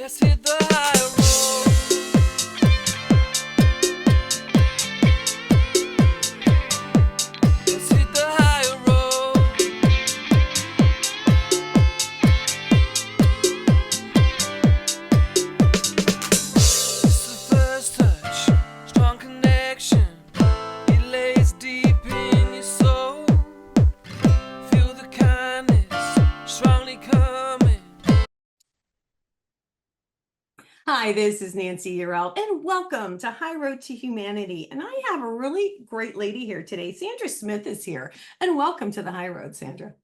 Let's hit the high road. Let's hit the high road. It's the first touch, strong connection. It lays deep in your soul. Feel the kindness strongly coming. Hi, this is Nancy Urel, and welcome to High Road to Humanity. And I have a really great lady here today. Sandra Smith is here, and welcome to the High Road, Sandra.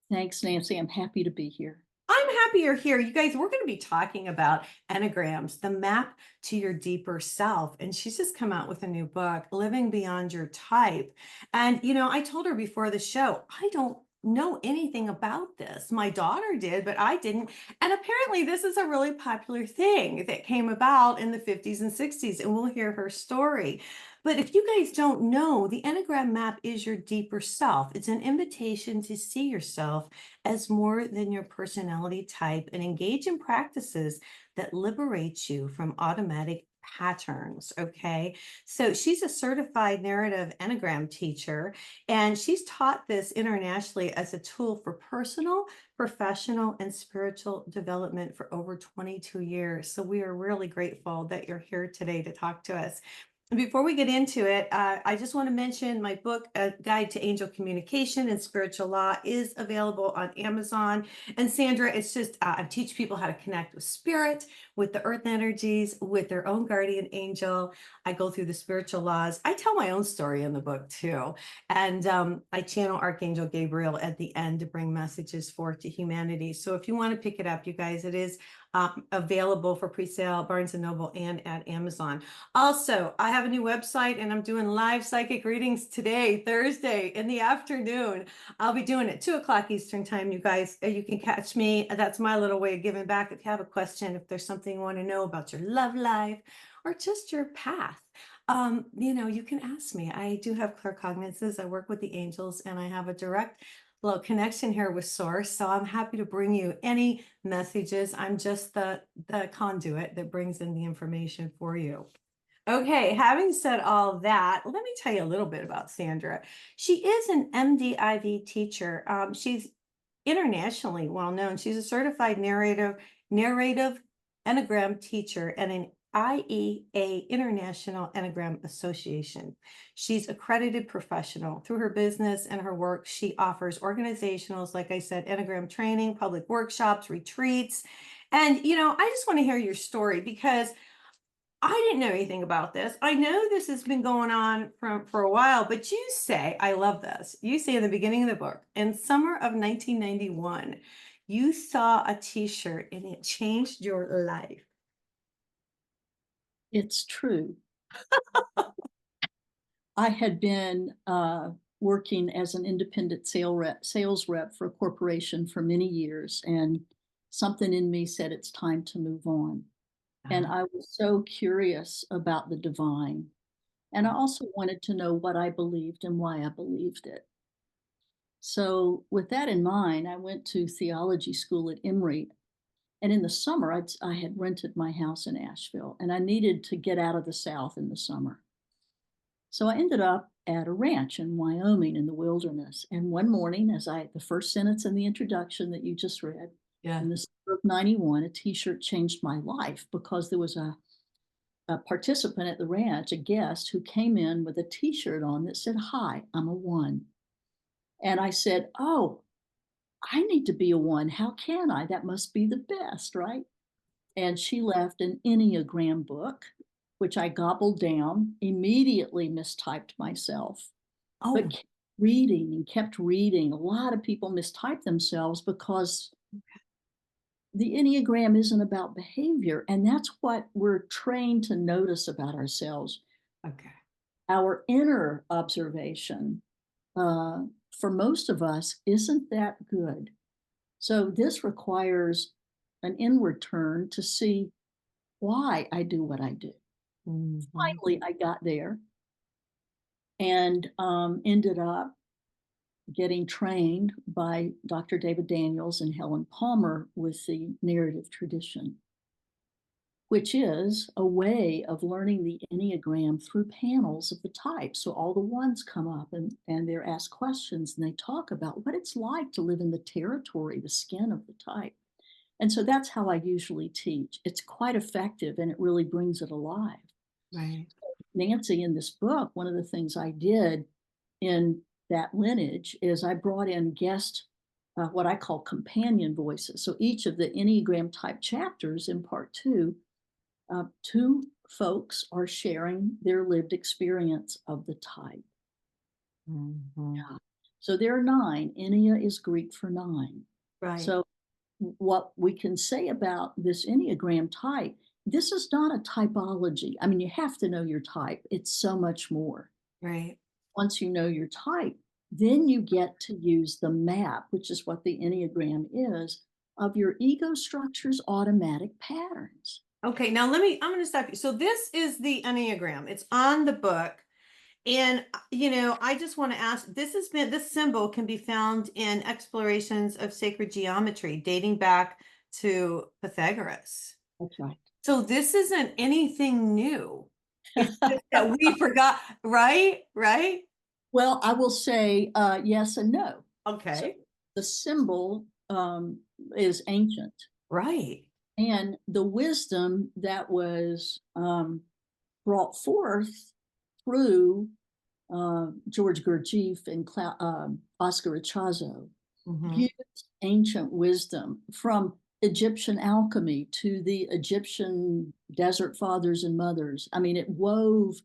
Thanks, Nancy. I'm happy to be here. I'm happy you're here. You guys, we're going to be talking about Enneagrams, the map to your deeper self. And she's just come out with a new book, Living Beyond Your Type. And, I told her before the show, I don't know anything about this. My daughter did, but I didn't. And apparently, this is a really popular thing that came about in the 50s and 60s. And we'll hear her story. But if you guys don't know, the Enneagram Map is your deeper self. It's an invitation to see yourself as more than your personality type and engage in practices that liberate you from automatic patterns. Okay. So she's a certified narrative Enneagram teacher, and she's taught this internationally as a tool for personal, professional, and spiritual development for over 22 years. So we are really grateful that you're here today to talk to us. Before we get into it, I just want to mention my book, A Guide to Angel Communication and Spiritual Law, is available on Amazon. And Sandra, it's just, I teach people how to connect with spirit, with the earth energies, with their own guardian angel. I go through the spiritual laws. I tell my own story in the book too. And I channel Archangel Gabriel at the end to bring messages forth to humanity. So if you want to pick it up, you guys, it is available for pre-sale, Barnes & Noble and at Amazon. Also, I have a new website and I'm doing live psychic readings today, Thursday in the afternoon. I'll be doing it 2 o'clock Eastern time, you guys. You can catch me. That's my little way of giving back. If you have a question, if there's something you want to know about your love life or just your path, you can ask me. I do have claircognizance. I work with the angels and I have a direct little connection here with Source. So I'm happy to bring you any messages. I'm just the conduit that brings in the information for you. Okay, having said all that, let me tell you a little bit about Sandra. She is an MDIV teacher. She's internationally well known. She's a certified narrative Enneagram teacher and an IEA International Enneagram Association. She's accredited professional. Through her business and her work, she offers organizationals, like I said, Enneagram training, public workshops, retreats. And, I just want to hear your story because I didn't know anything about this. I know this has been going on for a while, but you say, I love this. You say in the beginning of the book, in summer of 1991, you saw a t-shirt and it changed your life. It's true. I had been working as an independent sales rep for a corporation for many years, and something in me said it's time to move on. And I was so curious about the divine. And I also wanted to know what I believed and why I believed it. So, with that in mind, I went to theology school at Emory. And in the summer, I had rented my house in Asheville, and I needed to get out of the South in the summer. So I ended up at a ranch in Wyoming in the wilderness. And one morning, the first sentence in the introduction that you just read, Yeah. in the summer of 91, a t-shirt changed my life because there was a participant at the ranch, a guest, who came in with a t-shirt on that said, "Hi, I'm a one." And I said, "Oh, I need to be a one. How can I? That must be the best, right?" And she left an Enneagram book, which I gobbled down, immediately mistyped myself, but Oh, kept reading and kept reading. A lot of people mistype themselves because the Enneagram isn't about behavior. And that's what we're trained to notice about ourselves. okay. Our inner observation, for most of us, isn't that good. So this requires an inward turn to see why I do what I do. Mhm. Finally, I got there and ended up getting trained by Dr. David Daniels and Helen Palmer with the narrative tradition. which is a way of learning the Enneagram through panels of the type. So all the ones come up and they're asked questions and they talk about what it's like to live in the territory, the skin of the type. And so that's how I usually teach. It's quite effective and it really brings it alive. Right. Nancy, in this book, one of the things I did in that lineage is I brought in guest, what I call companion voices. So each of the Enneagram type chapters in part two, two folks are sharing their lived experience of the type. Mhm. Yeah. So there are 9. Ennea is Greek for 9. Right. So what we can say about this Enneagram type, this is not a typology. I mean, you have to know your type. It's so much more. Right. Once you know your type, then you get to use the map, which is what the Enneagram is, of your ego structure's automatic patterns. Okay, now I'm going to stop you. So this is the Enneagram. It's on the book. And I just want to ask, this symbol can be found in explorations of sacred geometry dating back to Pythagoras. That's right. So this isn't anything new. It's just that we forgot, right? Right? Well, I will say yes and no. So Okay. the symbol is ancient. Right. And the wisdom that was brought forth through George Gurdjieff and Oscar Ichazo Mhm. used ancient wisdom from Egyptian alchemy to the Egyptian desert fathers and mothers. I mean, it wove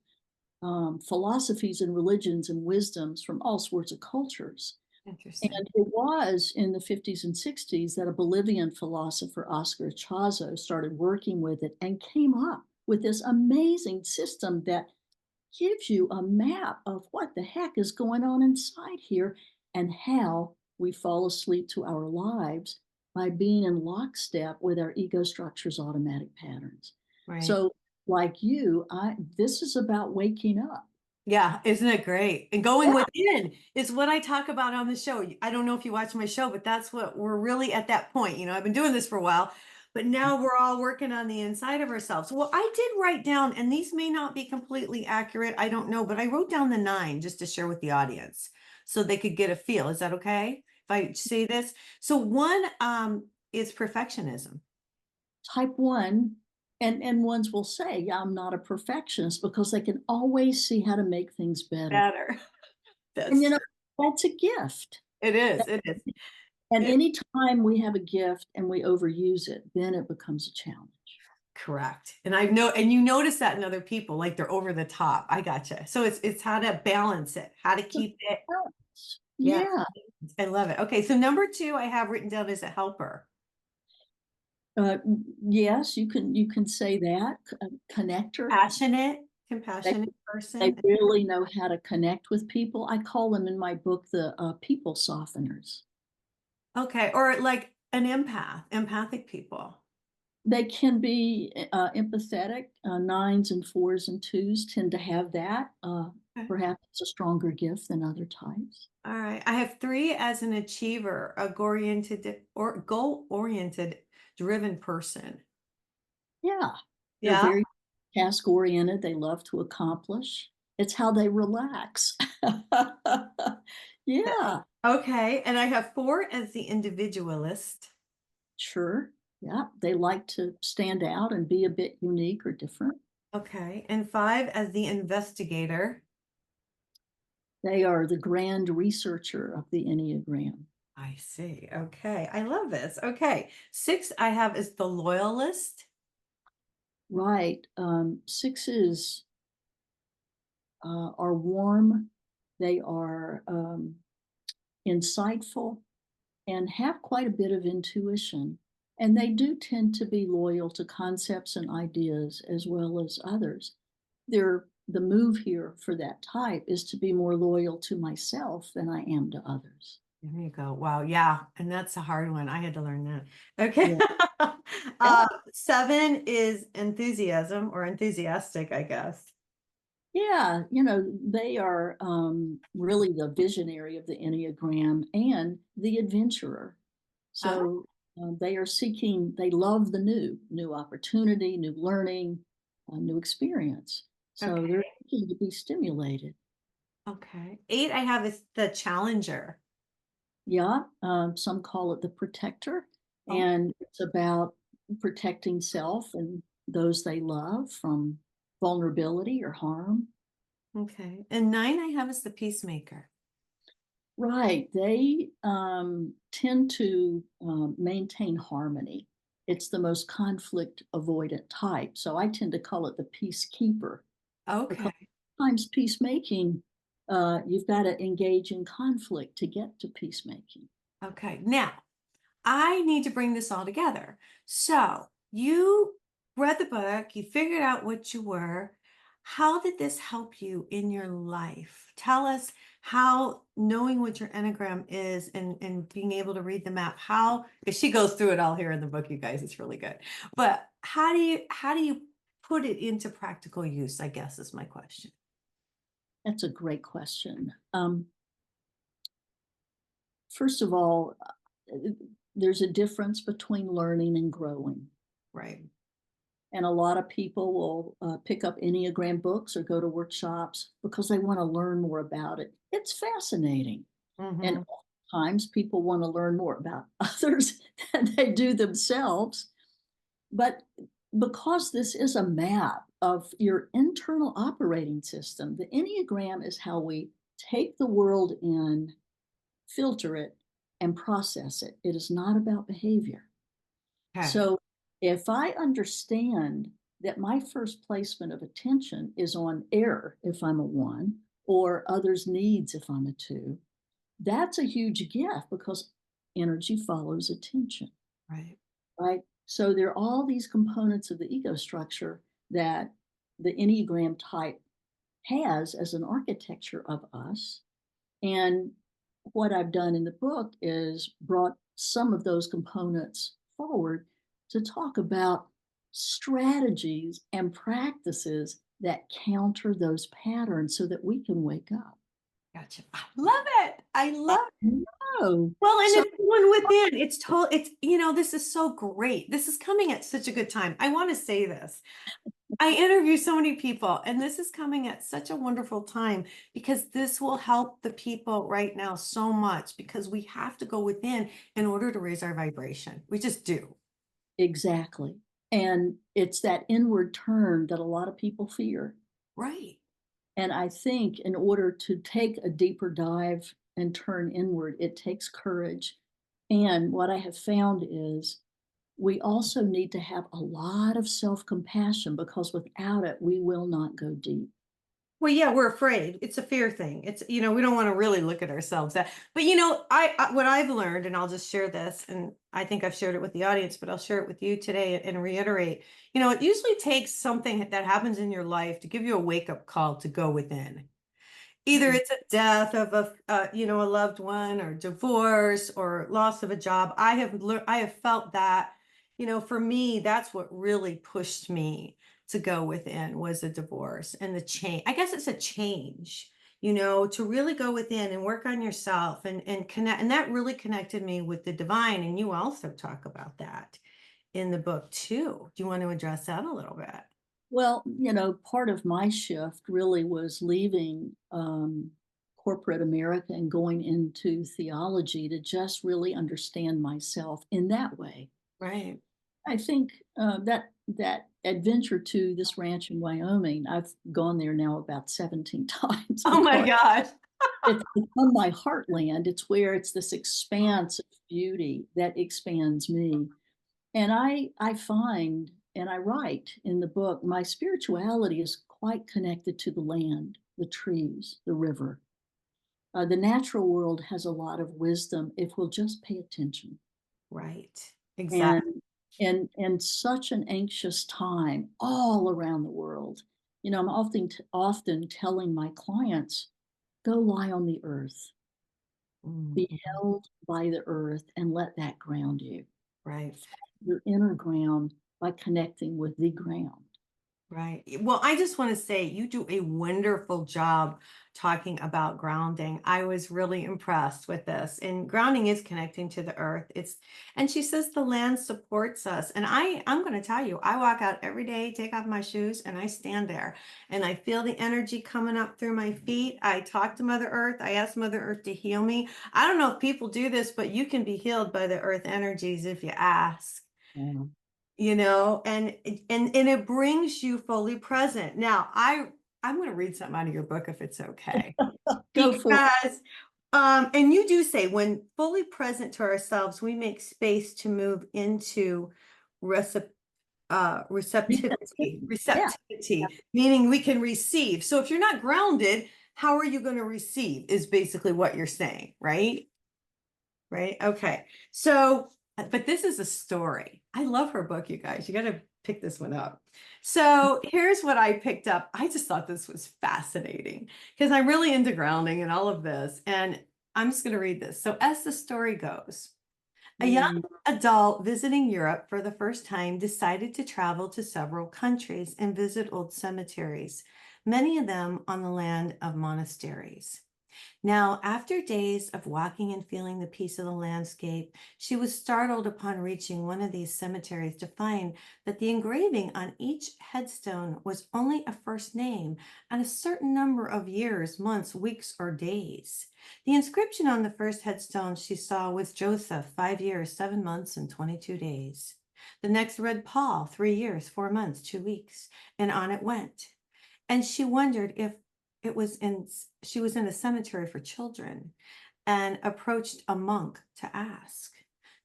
philosophies and religions and wisdoms from all sorts of cultures. Interesting. And it was in the 50s and 60s that a Bolivian philosopher, Oscar Ichazo, started working with it and came up with this amazing system that gives you a map of what the heck is going on inside here and how we fall asleep to our lives by being in lockstep with our ego structure's automatic patterns. Right. So, like you, this is about waking up. Yeah, isn't it great? And going Yeah. within is what I talk about on the show. I don't know if you watch my show, but that's what we're really at that point. I've been doing this for a while, but now we're all working on the inside of ourselves. Well, I did write down, and these may not be completely accurate. I don't know, but I wrote down the 9 just to share with the audience so they could get a feel. Is that okay if I say this? So one is perfectionism. Type 1, and ones will say, yeah, I'm not a perfectionist because they can always see how to make things better. Better. And That's that's a gift. it is. It is. And It- anytime we have a gift and we overuse it, then it becomes a challenge. Correct. And you notice that in other people, like they're over the top. I gotcha. So it's how to balance it, how to keep it. Yeah, Yeah. I love it. Okay, so number 2 I have written down as a helper. Yes, you can say that. Connector. Compassionate They person. really know how to connect with people. I call them in my book the people softeners. Okay, or like an empathic people. They can be empathetic. 9s and 4s and 2s tend to have that. Okay. Perhaps it's a stronger gift than other types. All right. I have 3 as an achiever, a goal-oriented, driven person. Yeah. They're Yeah. very task oriented. They love to accomplish. It's how they relax. Yeah, Okay, and I have 4 as the individualist. sure. Yeah, they like to stand out and be a bit unique or different. Okay, and 5 as the investigator. They are the grand researcher of the Enneagram. I see. Okay, I love this. Okay, 6 I have is the loyalist. Right. 6s are warm. They are insightful and have quite a bit of intuition. And they do tend to be loyal to concepts and ideas as well as others. The move here for that type is to be more loyal to myself than I am to others. There you go. Wow, yeah, and that's a hard one. I had to learn that. Okay. Yeah. 7 is enthusiasm or enthusiastic, I guess. Yeah, they are really the visionary of the Enneagram and the adventurer. So They are seeking, they love the new opportunity, new learning, new experience. So Okay. they're looking to be stimulated. Okay. 8 I have is the challenger. Yeah, some call it the protector, Oh, and it's about protecting self and those they love from vulnerability or harm. okay. And 9 I have is the peacemaker. Right. They tend to maintain harmony. It's the most conflict avoidant type. So I tend to call it the peacekeeper, because Okay. sometimes peacemaking, you've got to engage in conflict to get to peacemaking. Okay. Now, I need to bring this all together. So, you read the book, you figured out what you were. How did this help you in your life? Tell us how knowing what your Enneagram is and being able to read the map, how, because she goes through it all here in the book, you guys, it's really good. But how do you put it into practical use, I guess is my question. That's a great question. First of all, there's a difference between learning and growing. Right. And a lot of people will pick up Enneagram books or go to workshops because they want to learn more about it. It's fascinating. And Mm-hmm. oftentimes people want to learn more about others than they do themselves. But because this is a map of your internal operating system, the Enneagram is how we take the world in, filter it, and process it. It is not about behavior. Okay. So if I understand that my first placement of attention is on error if I'm a 1, or others' needs if I'm a 2, that's a huge gift because energy follows attention, Right. right? So there are all these components of the ego structure that the Enneagram type has as an architecture of us. And what I've done in the book is brought some of those components forward to talk about strategies and practices that counter those patterns so that we can wake up. Gotcha. I love it. I love Oh, Well, and so it's one within. This is so great. This is coming at such a good time. I want to say this. I interview so many people, and this is coming at such a wonderful time because this will help the people right now so much because we have to go within in order to raise our vibration. We just do. exactly. And it's that inward turn that a lot of people fear. Right. And I think in order to take a deeper dive and turn inward, it takes courage. And what I have found is we also need to have a lot of self compassion because without it, we will not go deep. Well, yeah, we're afraid. It's a fear thing. We don't want to really look at ourselves. But what I've learned, and I'll just share this, and I think I've shared it with the audience, but I'll share it with you today and reiterate. It usually takes something that happens in your life to give you a wake-up call to go within. Either Mhm. it's a death of a loved one, or divorce, or loss of a job. I have felt that, for me, that's what really pushed me to go within was a divorce and the change. I guess it's a change, to really go within and work on yourself and connect. And that really connected me with the divine. And you also talk about that in the book too. Do you want to address that a little bit? Well, part of my shift really was leaving corporate America and going into theology to just really understand myself in that way. Right. I think that adventure to this ranch in Wyoming, I've gone there now about 17 times Oh my because gosh. it's become my heartland. It's where it's this expanse of beauty that expands me. And I find, and I write in the book, my spirituality is quite connected to the land, the trees, the river. The natural world has a lot of wisdom if we'll just pay attention. Right. And Exactly. in such an anxious time all around the world, I'm often telling my clients, go lie on the earth, be Mhm. held by the earth, and let that ground you. Right. Your inner ground by connecting with the ground. Right. Well, I just want to say you do a wonderful job talking about grounding. I was really impressed with this. And grounding is connecting to the earth. And she says the land supports us. And I'm going to tell you, I walk out every day, take off my shoes, and I stand there and I feel the energy coming up through my feet. I talk to Mother Earth. I ask Mother Earth to heal me. I don't know if people do this, but you can be healed by the earth energies if you ask. Yeah. And it brings you fully present. Now, I'm going to read something out of your book if it's okay. Go for it. Because and you do say when fully present to ourselves, we make space to move into recip receptivity, Yeah. meaning we can receive. So if you're not grounded, how are you going to receive is basically what you're saying, right? Right. Okay. So, but this is a story. I love her book, you guys. You got to pick this one up. So, here's what I picked up. I just thought this was fascinating because I'm really into grounding and all of this. And I'm just going to read this. So, as the story goes, a young adult visiting Europe for the first time decided to travel to several countries and visit old cemeteries, many of them on the land of monasteries. Now, after days of walking and feeling the peace of the landscape, she was startled upon reaching one of these cemeteries to find that the engraving on each headstone was only a first name and a certain number of years, months, weeks, or days. The inscription on the first headstone she saw was Joseph, 5 years, 7 months, and 22 days. The next read Paul, 3 years, 4 months, 2 weeks, and on it went. And she wondered if she was in a cemetery for children and approached a monk to ask.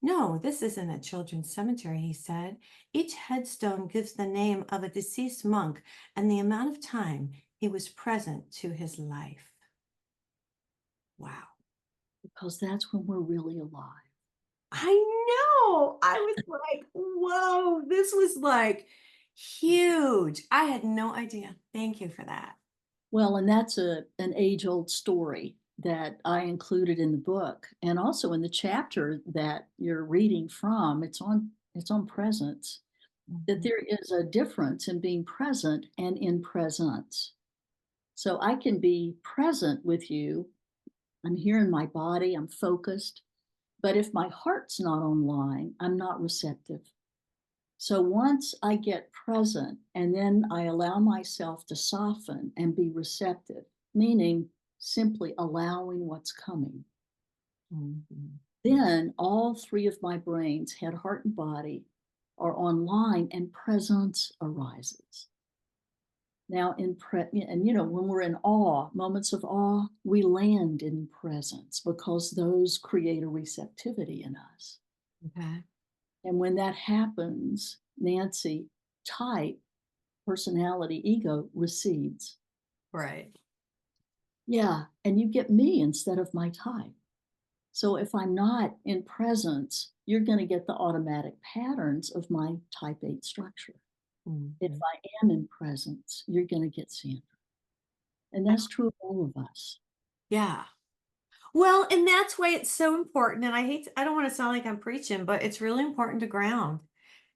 No, this isn't a children's cemetery, he said. Each headstone gives the name of a deceased monk and the amount of time he was present to his life. Wow. Because that's when we're really alive. I know. I was like, whoa, this was like huge. I had no idea. Thank you for that. Well, and that's an age-old story that I included in the book, and also in the chapter that you're reading from. It's on presence. That there is a difference in being present and in presence. So I can be present with you. I'm here in my body. I'm focused. But if my heart's not online, I'm not receptive. So once I get present and then I allow myself to soften and be receptive, meaning simply allowing what's coming, then all three of my brains, head, heart, and body, are online and presence arises. Now, when we're in awe, moments of awe, we land in presence because those create a receptivity in us. Okay. And when that happens, Nancy, type, personality, ego recedes. Right. Yeah. And you get me instead of my type. So if I'm not in presence, you're going to get the automatic patterns of my type 8 structure. If I am in presence, you're going to get Sandra. And that's true of all of us. Yeah. Well, and that's why it's so important. And I don't want to sound like I'm preaching, but it's really important to ground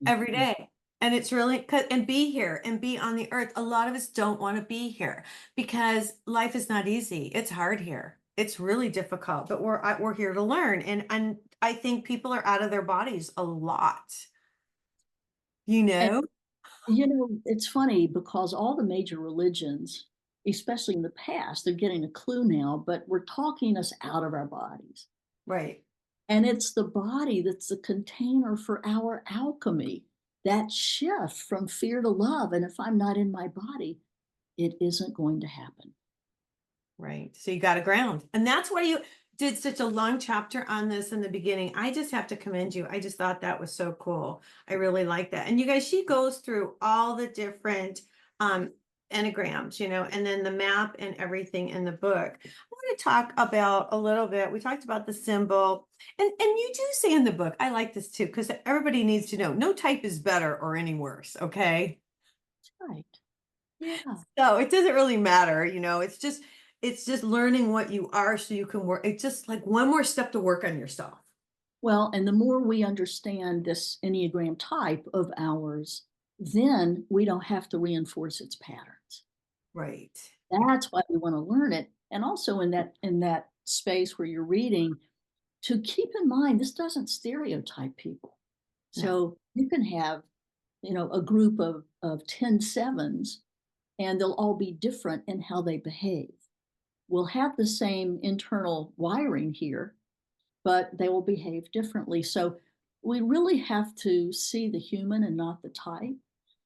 every day. And it's really, and be here and be on the earth. A lot of us don't want to be here because life is not easy. It's hard here. It's really difficult, but we're here to learn. And I think people are out of their bodies a lot, And it's funny because all the major religions, especially in the past, they're getting a clue now, but we're talking us out of our bodies. Right. And it's the body that's the container for our alchemy, that shift from fear to love. And if I'm not in my body, it isn't going to happen. Right. So you got to ground. And that's why you did such a long chapter on this in the beginning. I just have to commend you. I just thought that was so cool. I really like that. And you guys, she goes through all the different enneagrams, and then the map and everything in the book. I want to talk about a little bit. We talked about the symbol. And you do say in the book, I like this too, because everybody needs to know no type is better or any worse. Okay. Right. Yeah. So it doesn't really matter, it's just learning what you are so you can work. It's just like one more step to work on yourself. Well, and the more we understand this Enneagram type of ours, then we don't have to reinforce its patterns. Right. That's why we want to learn it. And also in that space where you're reading, to keep in mind this doesn't stereotype people. No. So you can have, a group of 10 sevens, and they'll all be different in how they behave. We'll have the same internal wiring here, but they will behave differently. So we really have to see the human and not the type,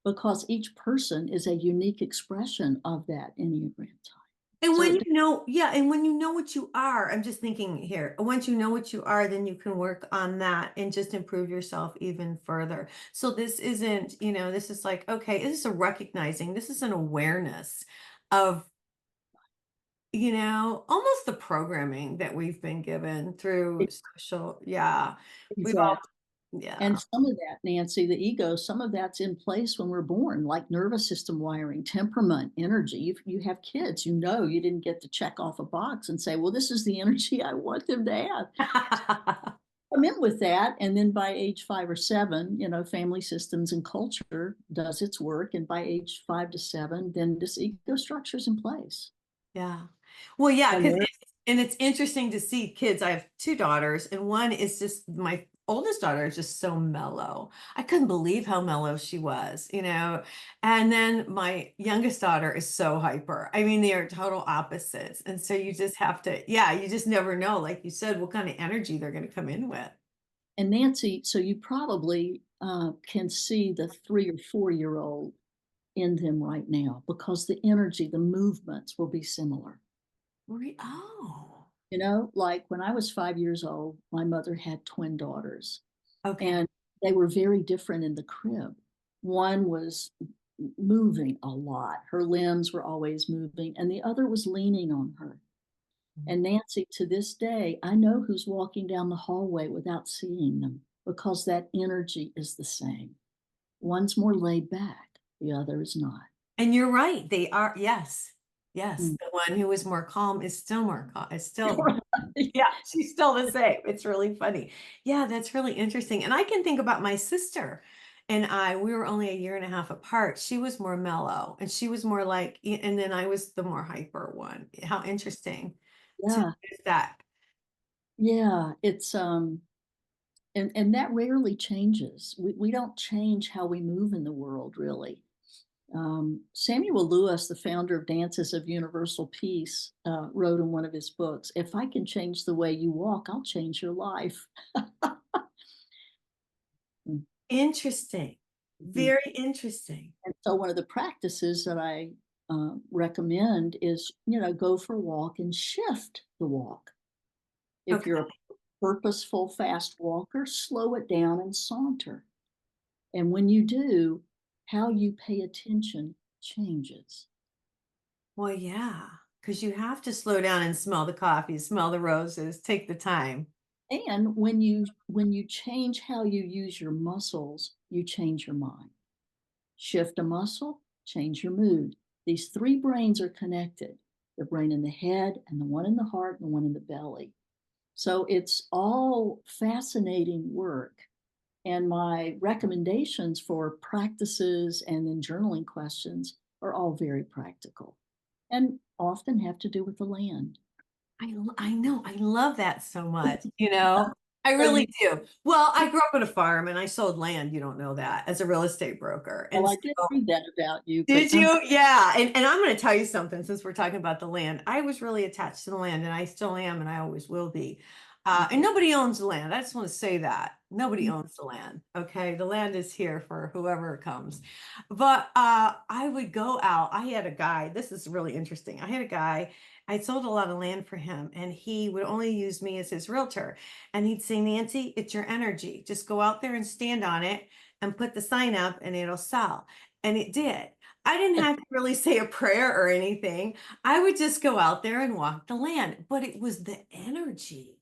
because each person is a unique expression of that Enneagram type. And So when it, you know, yeah, and when you know what you are, I'm just thinking here, once you know what you are, then you can work on that and just improve yourself even further. So this isn't, this is like, okay, this is a recognizing, this is an awareness of, almost the programming that we've been given through social. Yeah. We've all, exactly. yeah. And some of that, Nancy, the ego, some of that's in place when we're born, like nervous system wiring, temperament, energy. You have kids, you didn't get to check off a box and say, well, this is the energy I want them to have. Come in with that. And then by age 5 or 7, family systems and culture does its work. And by age 5 to 7, then this ego structure is in place. Yeah. Well, yeah, And and it's interesting to see kids. I have two daughters, and one is just my oldest daughter is just so mellow. I couldn't believe how mellow she was. And then my youngest daughter is so hyper. I mean, they are total opposites. And so you just have to, yeah, you just never know, like you said, what kind of energy they're going to come in with. And Nancy, so you probably can see the 3 or 4 year old in them right now, because the energy, the movements will be similar. Oh, Like when I was 5 years old, my mother had twin daughters, okay. and they were very different in the crib. One was moving a lot, her limbs were always moving, and the other was leaning on her. And Nancy, to this day, I know who's walking down the hallway without seeing them, because that energy is the same. One's more laid back, the other is not. And you're right. They are, yes. Yes. Mm. The one who is more calm is still more calm. Is still, yeah, she's still the same. It's really funny. Yeah, that's really interesting. And I can think about my sister and we were only a year and a half apart. She was more mellow and she was more like, and then I was the more hyper one. How interesting to Yeah, notice that. yeah, it's and that rarely changes. We don't change how we move in the world, really. Samuel Lewis, the founder of Dances of Universal Peace, wrote in one of his books, "If I can change the way you walk, I'll change your life." Mm, Interesting. mm. Very interesting. And so one of the practices that I recommend is, go for a walk and shift the walk. If Okay. you're a purposeful, fast walker, slow it down and saunter. And when you do, how you pay attention changes. Well, yeah, because you have to slow down and smell the coffee, smell the roses, take the time. And when you change how you use your muscles, you change your mind. Shift a muscle, change your mood. These three brains are connected: the brain in the head, and the one in the heart, and the one in the belly. So it's all fascinating work. And my recommendations for practices and then journaling questions are all very practical and often have to do with the land. I know. I love that so much. I So you, really do. Well, I grew up on a farm and I sold land, you don't know that, as a real estate broker. well, And I did so read that about you, but did you? Yeah. And I'm going to tell you something since we're talking about the land. I was really attached to the land and I still am and I always will be. And nobody owns the land. I just want to say that. Nobody owns the land. Okay. The land is here for whoever comes. But I would go out. I had a guy. This is really interesting. I had a guy. I sold a lot of land for him and he would only use me as his realtor. And he'd say, Nancy, it's your energy. Just go out there and stand on it and put the sign up and it'll sell. And it did. I didn't have to really say a prayer or anything. I would just go out there and walk the land, but it was the energy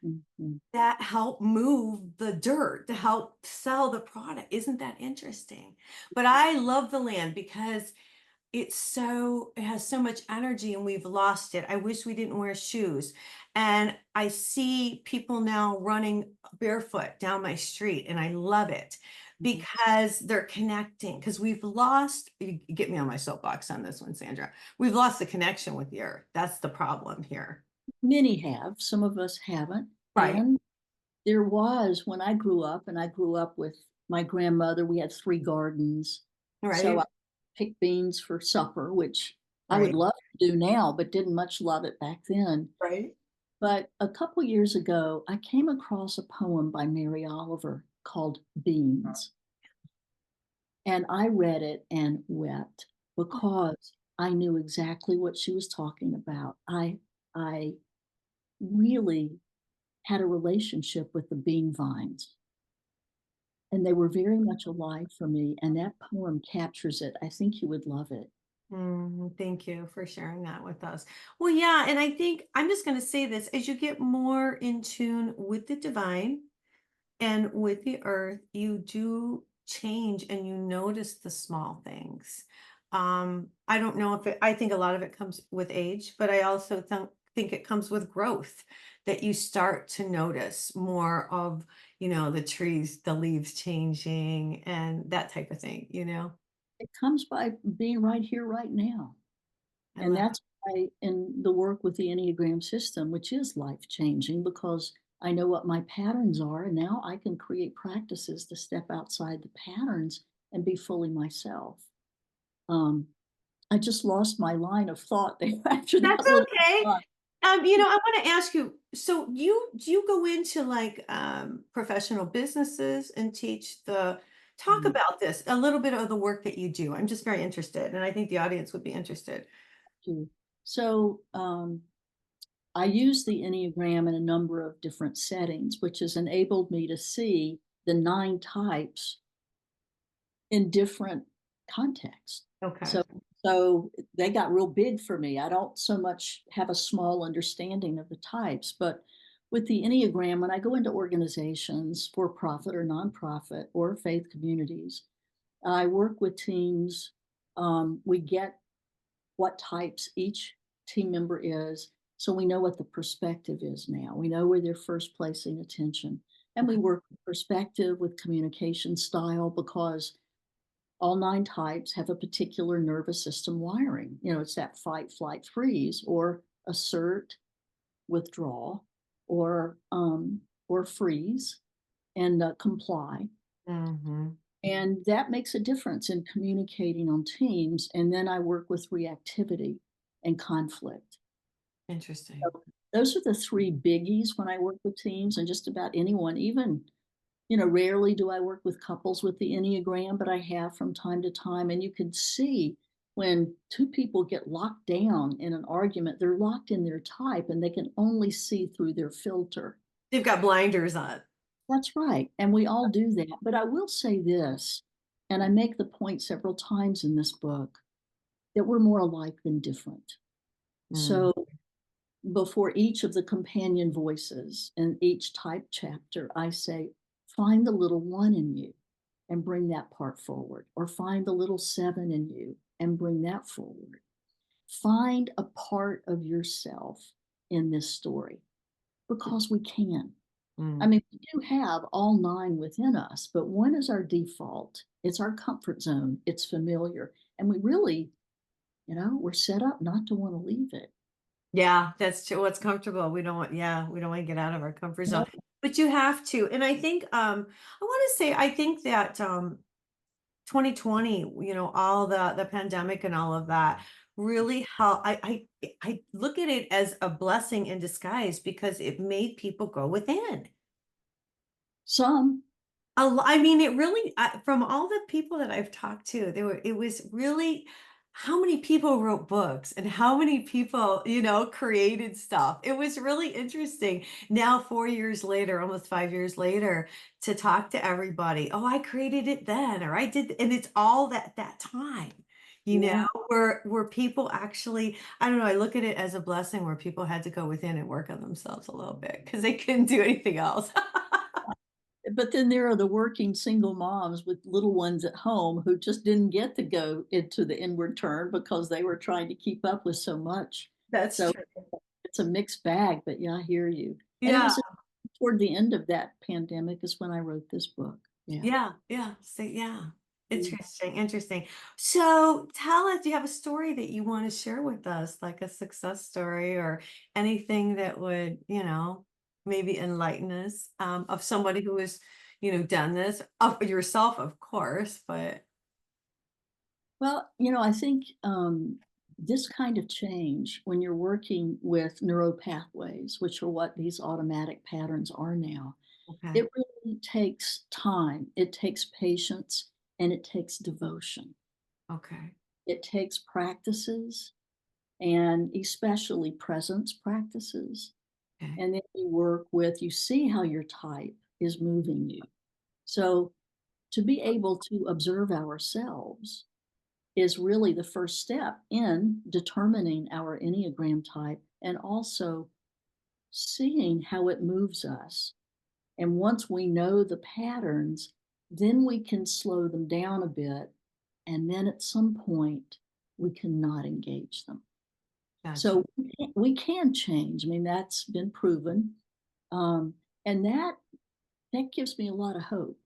Mhm. that helped move the dirt to help sell the product. Isn't that interesting? But I love the land because it has so much energy and we've lost it. I wish we didn't wear shoes. And I see people now running barefoot down my street and I love it. because they're connecting. Because we've lost, you get me on my soapbox on this one, Sandra. We've lost the connection with the earth. That's the problem here. Many have, some of us haven't. Right. And there was, when I grew up, and I grew up with my grandmother, we had 3 gardens. So Right. I picked beans for supper, which I would Right. love to do now, but didn't much love it back then. Right. But a couple years ago, I came across a poem by Mary Oliver called Beans. And I read it and wept because I knew exactly what she was talking about. I really had a relationship with the bean vines, and they were very much alive for me. And that poem captures it. I think you would love it. Thank you for sharing that with us. Well, yeah, and I think I'm just going to say this as you get more in tune with the divine and with the earth, you do change and you notice the small things. I don't know if I think a lot of it comes with age, but I also think it comes with growth that you start to notice more of, the trees, the leaves changing and that type of thing. It comes by being right here, right now. I And love that's why in the work with the Enneagram system, which is life changing, because I know what my patterns are. And now I can create practices to step outside the patterns and be fully myself. I just lost my line of thought there after that That's little. okay. uh, I want to ask you, so do you go into like professional businesses and teach talk about this, a little bit of the work that you do. I'm just very interested, and I think the audience would be interested. So I use the Enneagram in a number of different settings, which has enabled me to see the 9 types in different contexts. Okay. So they got real big for me. I don't so much have a small understanding of the types, but with the Enneagram, when I go into organizations, for profit or nonprofit or faith communities, I work with teams. We get what types each team member is, so we know what the perspective is now. We know where they're first placing attention. And we Okay. work with perspective, with communication style, because all 9 types have a particular nervous system wiring. It's that fight, flight, freeze, or assert, withdraw, or freeze and comply. Hmm. And that makes a difference in communicating on teams. And then I work with reactivity and conflict. Interesting. So those are the 3 biggies when I work with teams, and just about anyone, even, rarely do I work with couples with the Enneagram, but I have from time to time. And you can see when 2 people get locked down in an argument, they're locked in their type and they can only see through their filter. They've got blinders on. That's right. And we all do that. But I will say this, and I make the point several times in this book, that we're more alike than different. Mm. So before each of the companion voices in each type chapter, I say, find the little 1 in you and bring that part forward, or find the little 7 in you and bring that forward. Find a part of yourself in this story, because we can. I Mm. mean, we do have all 9 within us, but 1 is our default. It's our comfort zone. It's familiar. And we really, we're set up not to want to leave it. Yeah, that's true. What's comfortable. We don't want to get out of our comfort zone. No. But you have to. And I think I want to say I think that 2020, all the pandemic and all of that really helped. I look at it as a blessing in disguise because it made people go within. Some. I mean, it really, from all the people that I've talked to, it was really how many people wrote books and how many people, created stuff. It was really interesting. Now, 4 years later, almost 5 years later, to talk to everybody. Oh, I created it then, or I did, and it's all that time, Yeah. where people actually, I don't know, I look at it as a blessing where people had to go within and work on themselves a little bit because they couldn't do anything else. But then there are the working single moms with little ones at home who just didn't get to go into the inward turn because they were trying to keep up with so much. That's So true. it's a mixed bag, but yeah, I hear you. And it Yeah. was toward the end of that pandemic is when I wrote this book. Yeah, yeah. So yeah. Mm. Interesting. So tell us, do you have a story that you want to share with us, like a success story or anything that would, maybe enlighten us, of somebody who has, done this, of yourself, of course, but Well, I think this kind of change, when you're working with neuropathways, which are what these automatic patterns are now, okay. it really takes time, it takes patience, and it takes devotion. Okay. It takes practices, and especially presence practices. Okay. And then you see how your type is moving you. So to be able to observe ourselves is really the first step in determining our Enneagram type and also seeing how it moves us. And once we know the patterns, then we can slow them down a bit. And then at some point, we cannot engage them. Gotcha. So we can change. I mean, that's been proven. Um, and that gives me a lot of hope.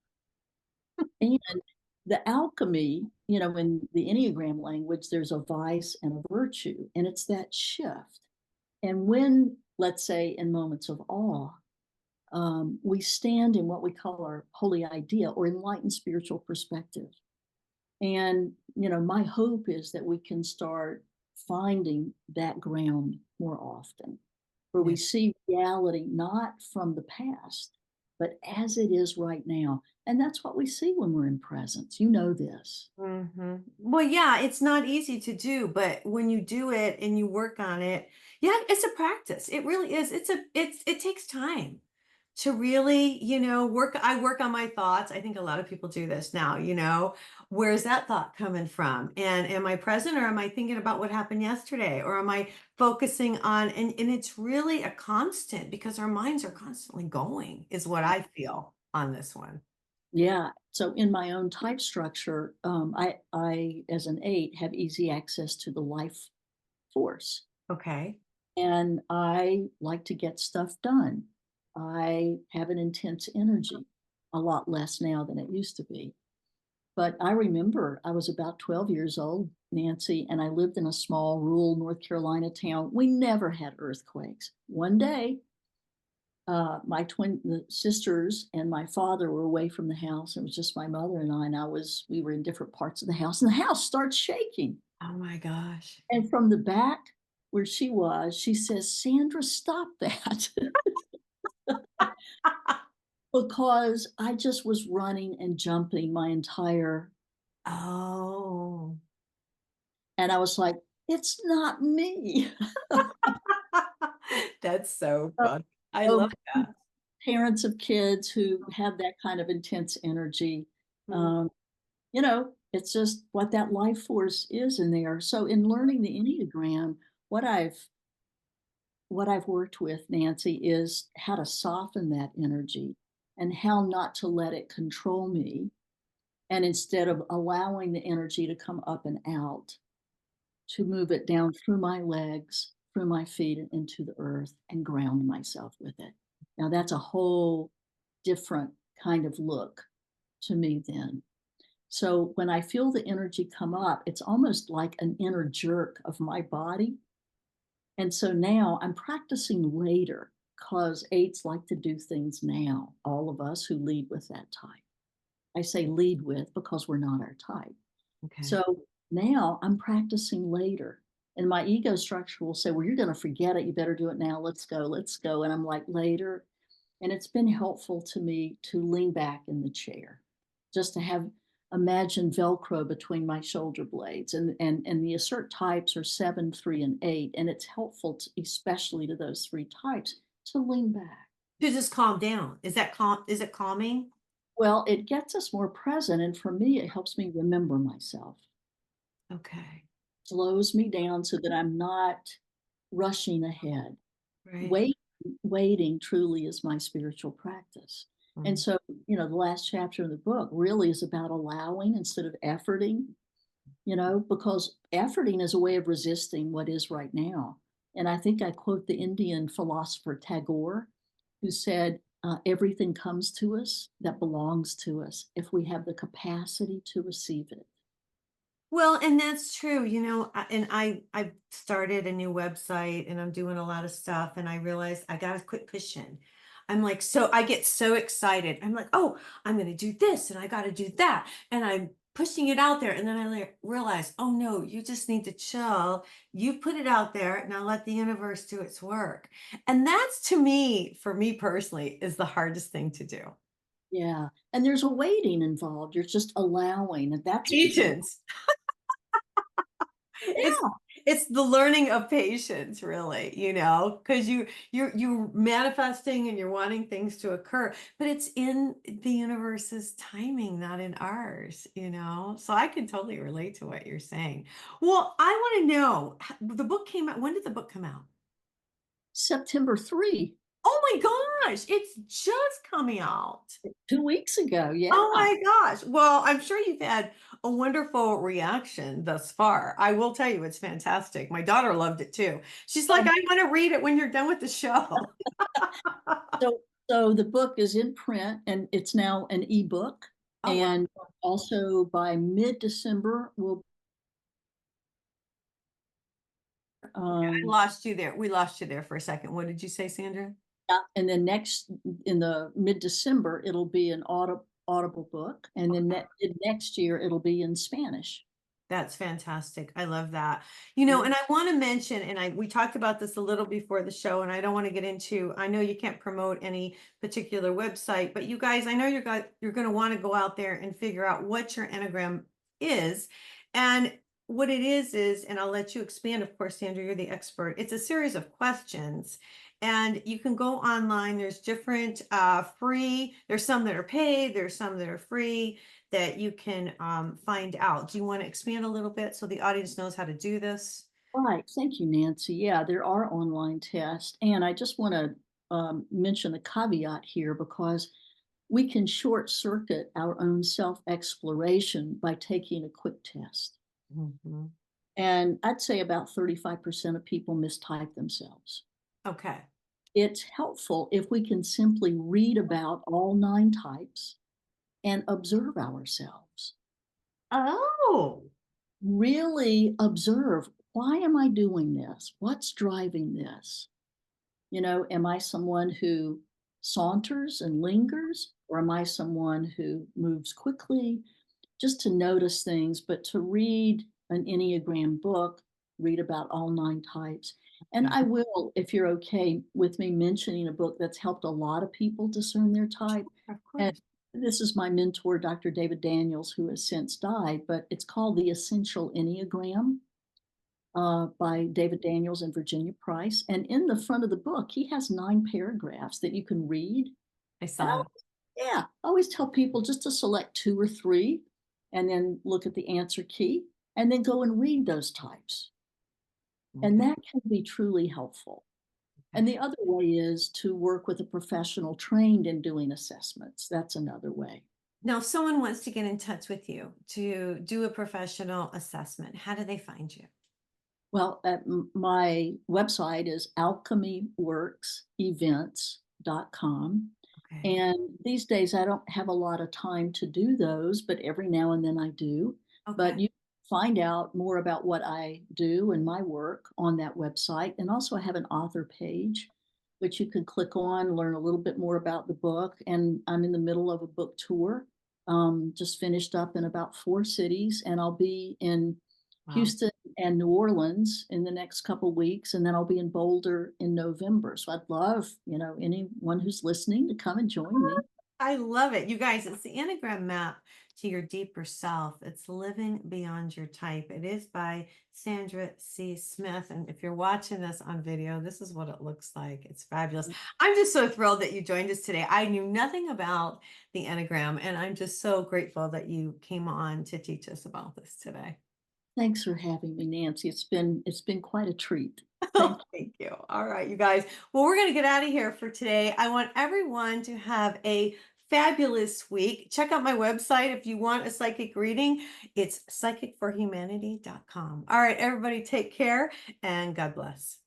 And the alchemy, in the Enneagram language, there's a vice and a virtue, and it's that shift. And when, let's say, in moments of awe, we stand in what we call our holy idea or enlightened spiritual perspective. And, my hope is that we can start finding that ground more often, where Yeah. we see reality not from the past, but as it is right now. And that's what we see when we're in presence. You know this. Well, yeah, it's not easy to do, but when you do it and you work on it, yeah, it's a practice. It really is. It takes time to really, I work on my thoughts. I think a lot of people do this now, where's that thought coming from? And am I present or am I thinking about what happened yesterday? Or am I focusing on, and it's really a constant because our minds are constantly going, is what I feel on this one. Yeah. So in my own type structure, I, as an 8, have easy access to the life force. Okay. And I like to get stuff done. I have an intense energy, a lot less now than it used to be. But I remember I was about 12 years old, Nancy, and I lived in a small rural North Carolina town. We never had earthquakes. One day, my twin sisters and my father were away from the house. It was just my mother and I, and we were in different parts of the house, and the house starts shaking. Oh my gosh. And from the back where she was, she says, Sandra, stop that. Because I just was running and jumping my entire, Oh. and I was like, it's not me. That's so So fun. I so love that. parents of kids who have that kind of intense energy, Mm, um, it's just what that life force is in there. So in learning the Enneagram, what I've what I've worked with, Nancy, is how to soften that energy and how not to let it control me. And instead of allowing the energy to come up and out, to move it down through my legs, through my feet, and into the earth and ground myself with it. Now, that's a whole different kind of look to me then. So when I feel the energy come up, it's almost like an inner jerk of my body. And so now I'm practicing later because 8s like to do things now, all of us who lead with that type. I say lead with because we're not our type. okay. So now I'm practicing later. And my ego structure will say, well, you're going to forget it. You better do it now. Let's go. Let's go. And I'm like, later. And it's been helpful to me to lean back in the chair, just to have imagine Velcro between my shoulder blades. And the assert types are 7, 3, and 8. And it's helpful, especially to those 3 types, to lean back. To just calm down. Is that calm? Is it calming? Well, it gets us more present. And for me, it helps me remember myself, Okay. slows me down so that I'm not rushing ahead. Right. Wait, Waiting truly is my spiritual practice. And Mm. so, the last chapter of the book really is about allowing instead of efforting, because efforting is a way of resisting what is right now. And I think I quote the Indian philosopher Tagore, who said, everything comes to us that belongs to us if we have the capacity to receive it. Well, and that's true, and I've started a new website and I'm doing a lot of stuff and I realized I gotta quit pushing. I'm like, so I get so excited. I'm like, oh, I'm gonna do this and I gotta do that. And I'm pushing it out there. And then I realize, oh no, you just need to chill. You put it out there. Now let the universe do its work. And that's to me, for me personally, is the hardest thing to do. Yeah. And there's a waiting involved. You're just allowing, and that's become, Patience. It's yeah, it's the learning of patience, really, because you're manifesting and you're wanting things to occur, but it's in the universe's timing, not in ours. So I can totally relate to what you're saying. Well, I want to know, the book came out. When did the book come out? September 3, Oh my gosh, it's just coming out. 2 weeks ago. Oh Yeah. my gosh. Well, I'm sure you've had a wonderful reaction thus far. I will tell you, it's fantastic. My daughter loved it too. She's like, Um, I want to read it when you're done with the show. so, so the book is in print and it's now an ebook. Oh, wow. And also by mid-December, we'll, I um, lost you there. We lost you there for a second. What did you say, Sandra? yeah, and then in the mid-December, it'll be an audible book. And then next year, it'll be in Spanish. That's fantastic. I love that. Yeah. And I want to mention, and we talked about this a little before the show, and I don't want to get into, I know you can't promote any particular website, but you guys, I know you're going to want to go out there and figure out what your Enneagram is. And what it is, and I'll let you expand, of course, Sandra, you're the expert. It's a series of questions. And you can go online. There's different free, there's some that are paid, there's some that are free that you can find out. Do you want to expand a little bit so the audience knows how to do this? Right. Thank you, Nancy. Yeah, there are online tests. And I just want to mention the caveat here because we can short circuit our own self exploration by taking a quick test. Mhm. And I'd say about 35% of people mistype themselves. Okay. It's helpful if we can simply read about all 9 types and observe ourselves. Oh, Really observe, why am I doing this? What's driving this? Am I someone who saunters and lingers, or am I someone who moves quickly? Just to notice things, but to read an Enneagram book, read about all 9 types. And okay. I will, if you're okay with me mentioning a book that's helped a lot of people discern their type. Of And course. this is my mentor, Dr. David Daniels, who has since died, but it's called The Essential Enneagram by David Daniels and Virginia Price. And in the front of the book, he has 9 paragraphs that you can read. I And I, saw it. yeah, I always tell people just to select 2 or 3 and then look at the answer key and then go and read those types. And Okay. that can be truly helpful. And the other way is to work with a professional trained in doing assessments. That's another way. Now, if someone wants to get in touch with you to do a professional assessment, how do they find you? Well, my website is alchemyworksevents.com. Okay. And these days, I don't have a lot of time to do those, but every now and then I do. Okay. But you find out more about what I do and my work on that website. And also, I have an author page, which you can click on, learn a little bit more about the book. And I'm in the middle of a book tour, just finished up in about 4 cities, and I'll be in Wow. Houston and New Orleans in the next couple weeks, and then I'll be in Boulder in November. So I'd love, anyone who's listening to come and join me. I love it. You guys, it's the Enneagram Map to Your Deeper Self. It's Living Beyond Your Type. It is by Sandra C. Smith. And if you're watching this on video, this is what it looks like. It's fabulous. I'm just so thrilled that you joined us today. I knew nothing about the Enneagram, and I'm just so grateful that you came on to teach us about this today. Thanks for having me, Nancy. It's been quite a treat. Thank Oh, thank you. All right, you guys. Well, we're going to get out of here for today. I want everyone to have a fabulous week. Check out my website if you want a psychic reading. It's psychicforhumanity.com. All right, everybody, take care and God bless.